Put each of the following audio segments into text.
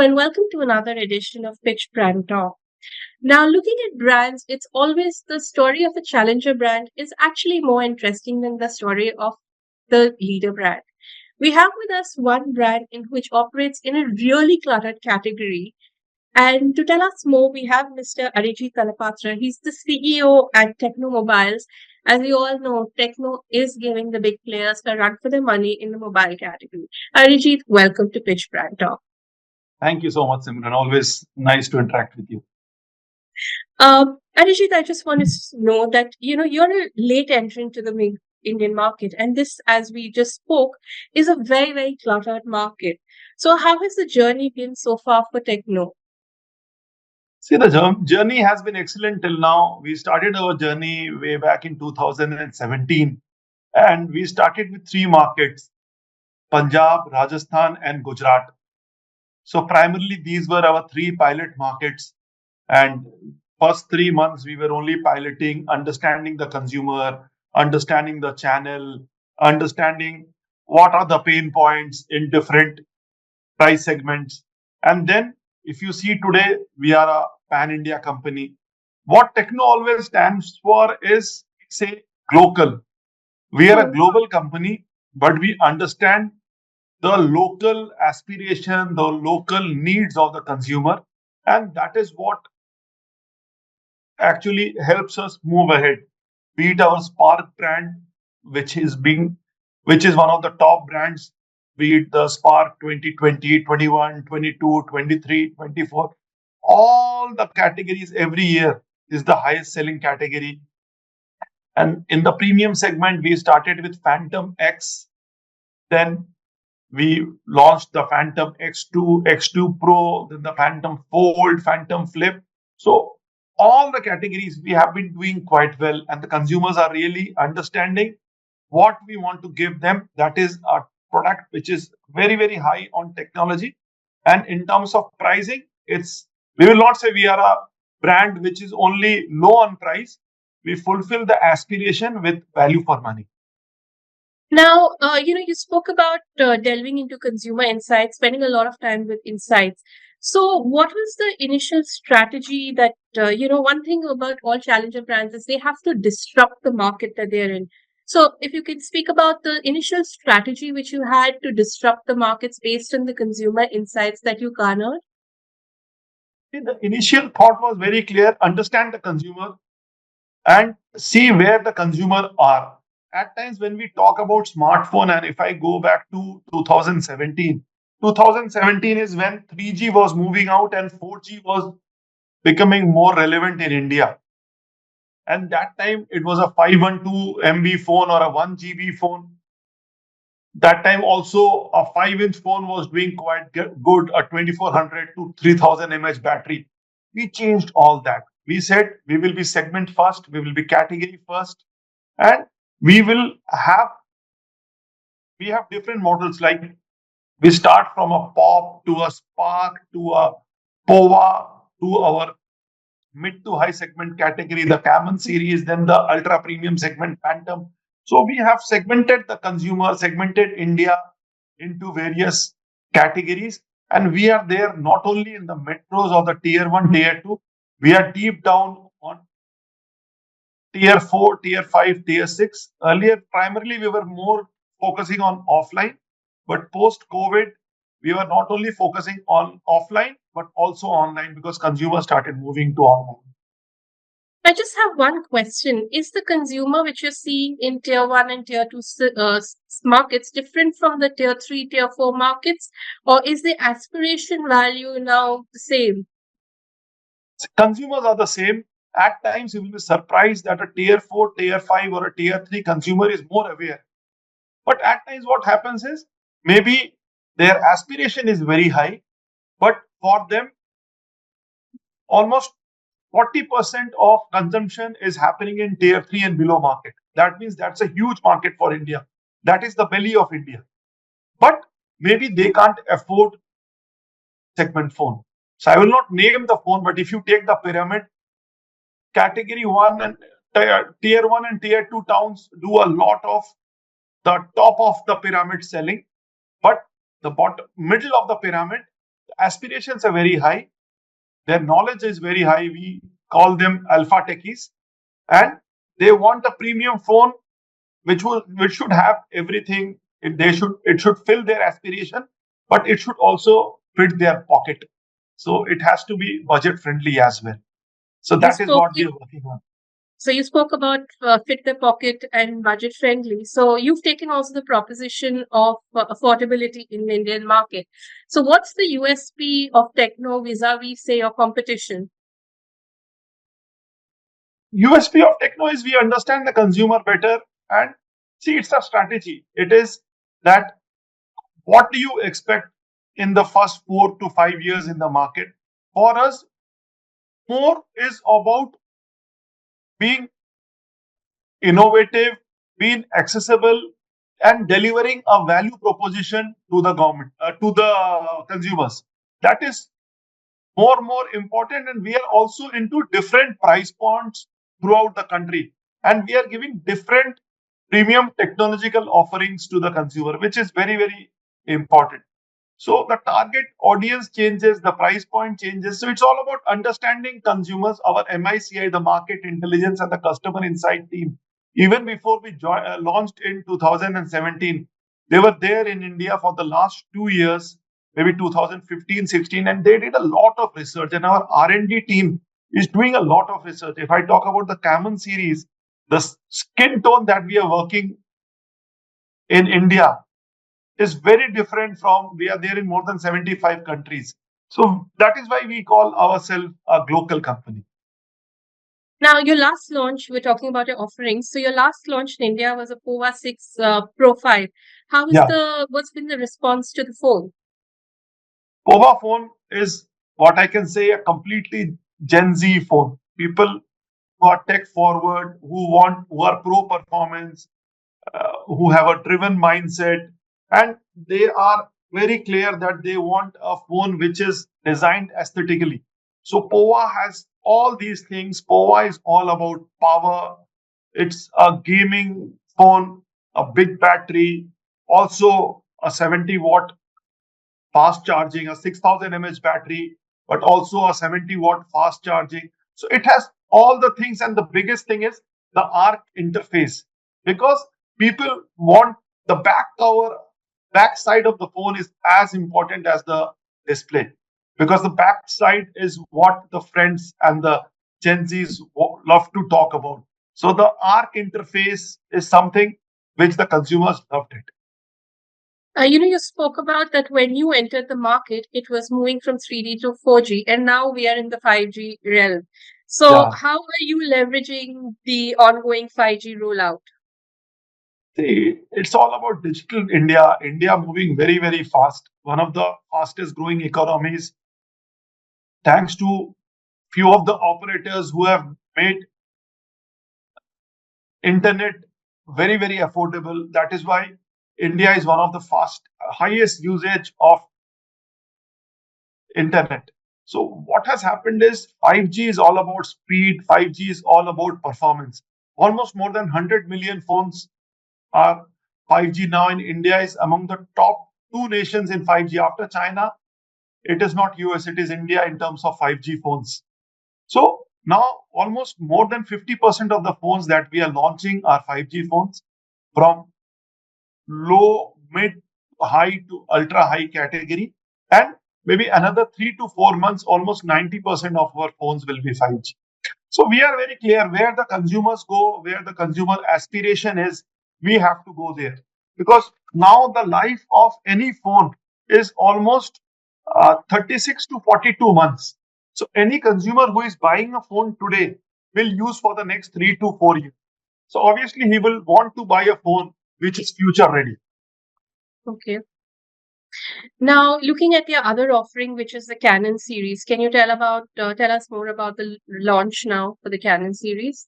and welcome to another edition of Pitch BrandTalk. Now, looking at brands, it's always the story of the challenger brand is actually more interesting than the story of the leader brand. We have with us one brand in which operates in a really cluttered category. And to tell us more, we have Mr. Arijeet Talapatra. He's the CEO at Tecno Mobiles. As we all know, Tecno is giving the big players a run for their money in the mobile category. Arijit, welcome to Pitch Brand Talk. Thank you so much, Simran. Always nice to interact with you. Arijit, I just want to know that you're a late entrant to the Indian market, and this, as we just spoke, is a very very cluttered market. So, how has the journey been so far for Techno? See, the journey has been excellent till now. We started our journey way back in 2017, and we started with three markets: Punjab, Rajasthan, and Gujarat. So, primarily, these were our three pilot markets. And first 3 months, we were only piloting, understanding the consumer, understanding the channel, understanding what are the pain points in different price segments. And then, if you see today, we are a pan India company. What Techno always stands for is, say, Glocal. We are a global company, but we understand the local aspiration, the local needs of the consumer. And that is what actually helps us move ahead. Be it our Spark brand, which is being, which is one of the top brands, be it the Spark 2020, 21, 22, 23, 24, all the categories every year is the highest selling category. And in the premium segment, we started with Phantom X, then we launched the Phantom X2, X2 Pro, then the Phantom Fold, Phantom Flip. So all the categories we have been doing quite well, and the consumers are really understanding what we want to give them. That is a product which is very, very high on technology. And in terms of pricing, we will not say we are a brand which is only low on price. We fulfill the aspiration with value for money. Now, you spoke about delving into consumer insights, spending a lot of time with insights. So, what was the initial strategy that, one thing about all challenger brands is they have to disrupt the market that they're in. So, if you can speak about the initial strategy which you had to disrupt the markets based on the consumer insights that you garnered. The initial thought was very clear: understand the consumer and see where the consumer are. At times when we talk about smartphone, and if I go back to 2017 is when 3G was moving out and 4G was becoming more relevant in India. And that time it was a 512 MB phone or a 1 GB phone. That time also a 5-inch phone was doing quite good, a 2400 to 3000 mAh battery. We changed all that. We said we will be segment first, we will be category first, and we have different models. Like we start from a Pop to a Spark to a Pova to our mid to high segment category, the Camon series, then the ultra premium segment Phantom. So we have segmented the consumer, segmented India into various categories, and we are there not only in the metros or the tier 1, tier 2, we are deep down on tier 4, tier 5, tier 6. Earlier, primarily, we were more focusing on offline, but post COVID, we were not only focusing on offline, but also online because consumers started moving to online. I just have one question. Is the consumer which you're seeing in tier 1 and tier 2 markets different from the tier 3, tier 4 markets? Or is the aspiration value now the same? Consumers are the same. At times, you will be surprised that a tier 4, tier 5, or a tier 3 consumer is more aware. But at times, what happens is maybe their aspiration is very high, but for them, almost 40% of consumption is happening in tier 3 and below market. That means that's a huge market for India. That is the belly of India. But maybe they can't afford segment phone. So I will not name the phone, but if you take the pyramid, category 1 and tier 1 and tier 2 towns do a lot of the top of the pyramid selling, but the bottom middle of the pyramid, aspirations are very high, their knowledge is very high. We call them alpha techies, and they want a premium phone which should have everything. It should fill their aspiration, but it should also fit their pocket. So it has to be budget friendly as well. So You that is spoke what we are working on. So you spoke about fit the pocket and budget friendly. So you've taken also the proposition of affordability in the Indian market. So what's the USP of Techno vis-a-vis, say, your competition? USP of Techno is we understand the consumer better, and see, it's a strategy. It is that what do you expect in the first 4 to 5 years in the market? For us, more is about being innovative, being accessible, and delivering a value proposition to the government, to the consumers. That is more important, and we are also into different price points throughout the country, and we are giving different premium technological offerings to the consumer, which is very important. So the target audience changes, the price point changes. So it's all about understanding consumers. Our MICI, the market intelligence and the customer insight team, even before we launched in 2017, they were there in India for the last 2 years, maybe 2015, 16, and they did a lot of research. And our R&D team is doing a lot of research. If I talk about the Camon series, the skin tone that we are working in India is very different from we are there in more than 75 countries. So that is why we call ourselves a global company. Now, your last launch, we're talking about your offerings. So your last launch in India was a POVA 6 Pro 5. Yeah, What's been the response to the phone? Pova phone is what I can say a completely Gen Z phone. People who are tech forward, who are pro performance, who have a driven mindset, and they are very clear that they want a phone which is designed aesthetically. So POVA has all these things. POVA is all about power. It's a gaming phone, a big battery, also a 70-watt fast charging, a 6000 mAh battery, but also a 70-watt fast charging. So it has all the things, and the biggest thing is the ARC interface, because people want the back side of the phone is as important as the display, because the back side is what the friends and the Gen Zs love to talk about. So the ARC interface is something which the consumers loved it. You spoke about that when you entered the market, it was moving from 3G to 4G, and now we are in the 5G realm. So, Yeah. how are you leveraging the ongoing 5G rollout? See, it's all about digital India. India moving very fast. One of the fastest growing economies, thanks to few of the operators who have made internet very affordable. That is why India is one of the highest usage of internet. So what has happened is 5G is all about speed. 5G is all about performance. Almost more than 100 million phones are 5G now in India is among the top two nations in 5G. After China, it is not US, it is India in terms of 5G phones. So now almost more than 50% of the phones that we are launching are 5G phones, from low, mid, high to ultra high category. And maybe another 3 to 4 months, almost 90% of our phones will be 5G. So we are very clear where the consumers go, where the consumer aspiration is, we have to go there. Because now the life of any phone is almost 36 to 42 months. So any consumer who is buying a phone today will use for the next 3 to 4 years. So obviously he will want to buy a phone which is future ready. Okay. Now, looking at your other offering, which is the Canon series, can you tell us more about the launch now for the Canon series?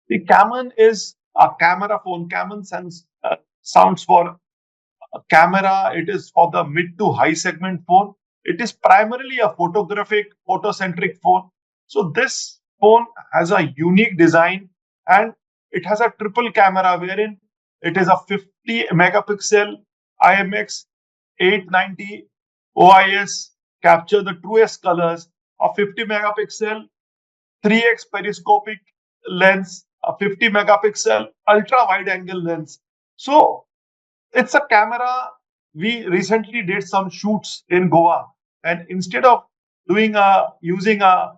The Camon is a camera phone. Camon sounds for camera. It is for the mid to high segment phone. It is primarily a photocentric phone. So this phone has a unique design, and it has a triple camera wherein it is a 50 megapixel IMX 890 OIS capture the truest colors, a 50 megapixel 3x periscopic lens, a 50 megapixel ultra wide angle lens. So it's a camera. We recently did some shoots in Goa, and instead of doing a using a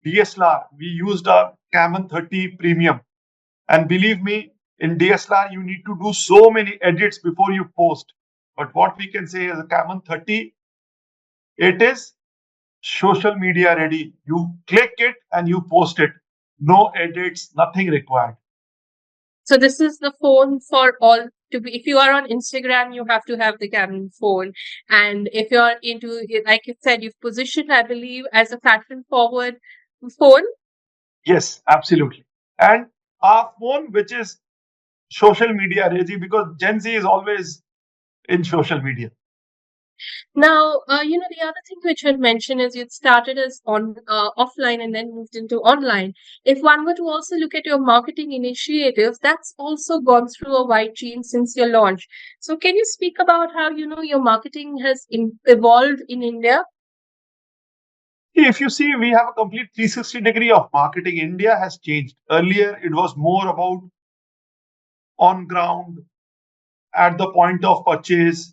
DSLR, we used a Canon 30 Premium. And believe me, in DSLR you need to do so many edits before you post. But what we can say is a Canon 30, it is social media ready. You click it and you post it. No edits, nothing required. So this is the phone for all to be. If you are on Instagram, you have to have the Canon phone, and if you're into, like you said, you've positioned, I believe, as a fashion forward phone. Yes, absolutely. And our phone, which is social media ready, because Gen Z is always in social media. Now, the other thing which you had mentioned is you started as on offline and then moved into online. If one were to also look at your marketing initiatives, that's also gone through a wide change since your launch. So, can you speak about how your marketing has evolved in India? If you see, we have a complete 360 degree of marketing. India has changed. Earlier, it was more about on ground, at the point of purchase.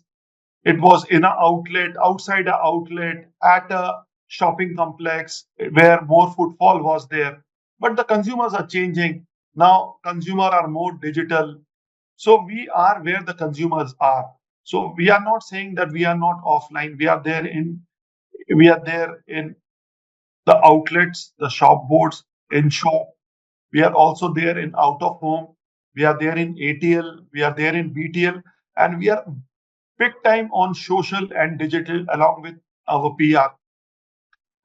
It was in an outlet, outside an outlet, at a shopping complex where more footfall was there. But the consumers are changing. Now, consumers are more digital. So we are where the consumers are. So we are not saying that we are not offline. We are there in the outlets, the shop boards, in shop. We are also there in out of home. We are there in ATL. We are there in BTL. And we are big time on social and digital along with our PR.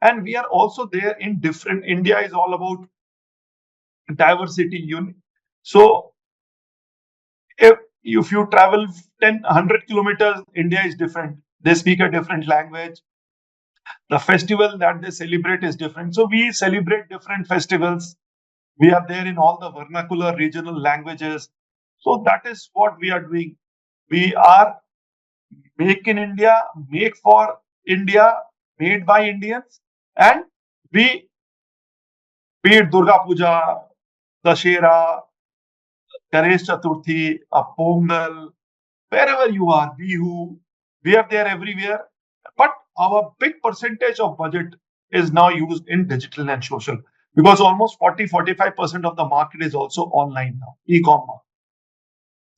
And we are also there in different. India is all about diversity. So if you travel 100 kilometers, India is different. They speak a different language. The festival that they celebrate is different. So we celebrate different festivals. We are there in all the vernacular regional languages. So that is what we are doing. We are make in India, make for India, made by Indians, and we be it Durga Puja, Dashera, Ganesh Chaturthi, a Pongal, wherever you are, Bihu, we are there everywhere. But our big percentage of budget is now used in digital and social because almost 40-45% of the market is also online now, e-commerce.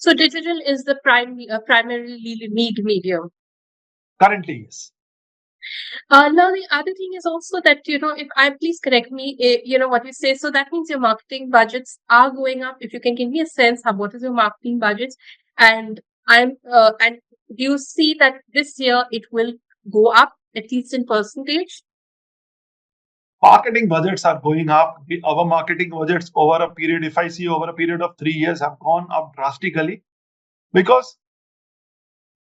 So, digital is the primarily lead medium. Currently, yes. Now, the other thing is also that, if I please correct me, what you say. So that means your marketing budgets are going up. If you can give me a sense of what is your marketing budgets, and and do you see that this year it will go up at least in percentage? Marketing budgets are going up. Our marketing budgets over a period, if I see over a period of 3 years, have gone up drastically because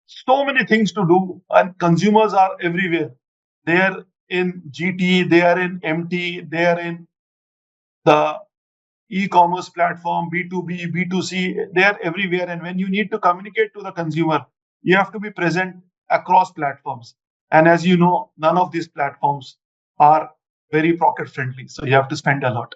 so many things to do and consumers are everywhere. They are in GT, they are in MT, they are in the e-commerce platform, B2B, B2C, they are everywhere. And when you need to communicate to the consumer, you have to be present across platforms. And as you know, none of these platforms are very pocket friendly. So you have to spend a lot.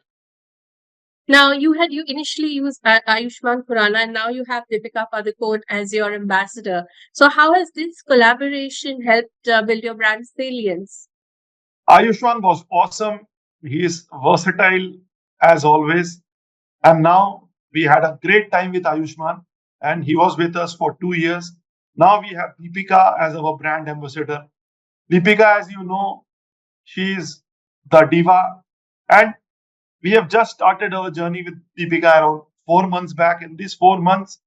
Now, you initially used Ayushman Khurrana, and now you have Deepika Padukone as your ambassador. So, how has this collaboration helped build your brand salience? Ayushman was awesome. He is versatile as always. And now we had a great time with Ayushman, and he was with us for 2 years. Now we have Deepika as our brand ambassador. Deepika, as you know, she is the diva, and we have just started our journey with Deepika around 4 months back. In these 4 months,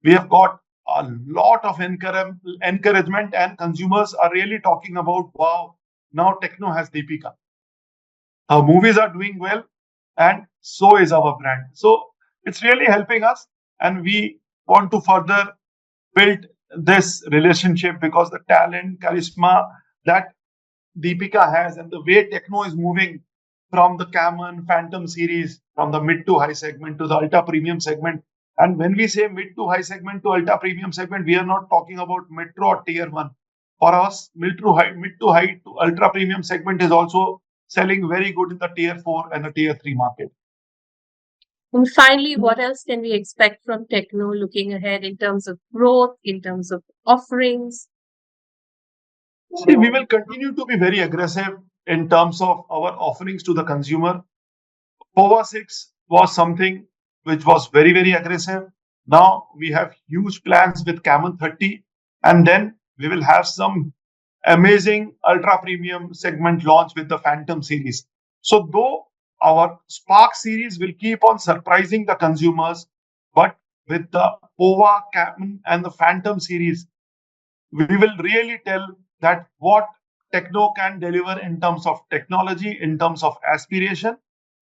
we have got a lot of encouragement, and consumers are really talking about, wow, now Tecno has Deepika. Our movies are doing well, and so is our brand. So it's really helping us, and we want to further build this relationship because the talent, charisma that Deepika has, and the way Tecno is moving from the Camon Phantom series, from the mid to high segment to the ultra premium segment. And when we say mid to high segment to ultra premium segment, we are not talking about metro or tier one. for us, mid to high to ultra premium segment is also selling very good in the tier 4 and the tier 3 market. And finally, what else can we expect from Techno looking ahead in terms of growth, in terms of offerings? See, we will continue to be very aggressive in terms of our offerings to the consumer. POVA 6 was something which was very, very aggressive. Now we have huge plans with Camon 30, and then we will have some amazing ultra premium segment launch with the Phantom series. So, though our Spark series will keep on surprising the consumers, but with the POVA, Camon, and the Phantom series, we will really tell that what Techno can deliver in terms of technology, in terms of aspiration,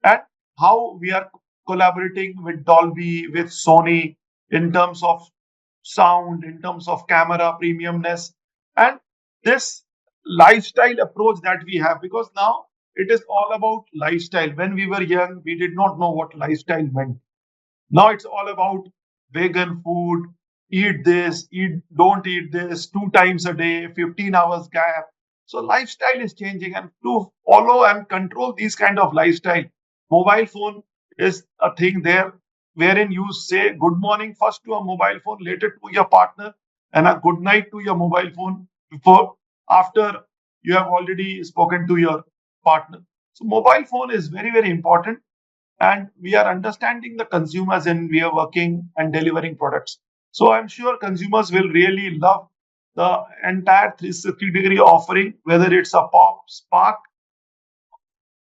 and how we are collaborating with Dolby, with Sony, in terms of sound, in terms of camera premiumness, and this lifestyle approach that we have. Because now it is all about lifestyle. When we were young, we did not know what lifestyle meant. Now it's all about vegan food, eat this, don't eat this, 2 times a day, 15 hours gap. So lifestyle is changing, and to follow and control these kind of lifestyle, mobile phone is a thing there wherein you say good morning first to a mobile phone, later to your partner, and a good night to your mobile phone before after you have already spoken to your partner. So mobile phone is very, very important, and we are understanding the consumers and we are working and delivering products. So I'm sure consumers will really love the entire 360-degree offering, whether it's a Pop, Spark,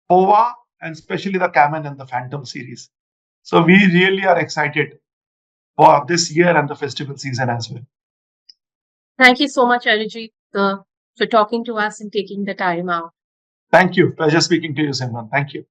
POVA, and especially the Camon and the Phantom series. So we really are excited for this year and the festival season as well. Thank you so much, Arijit, for talking to us and taking the time out. Thank you. Pleasure speaking to you, Simran. Thank you.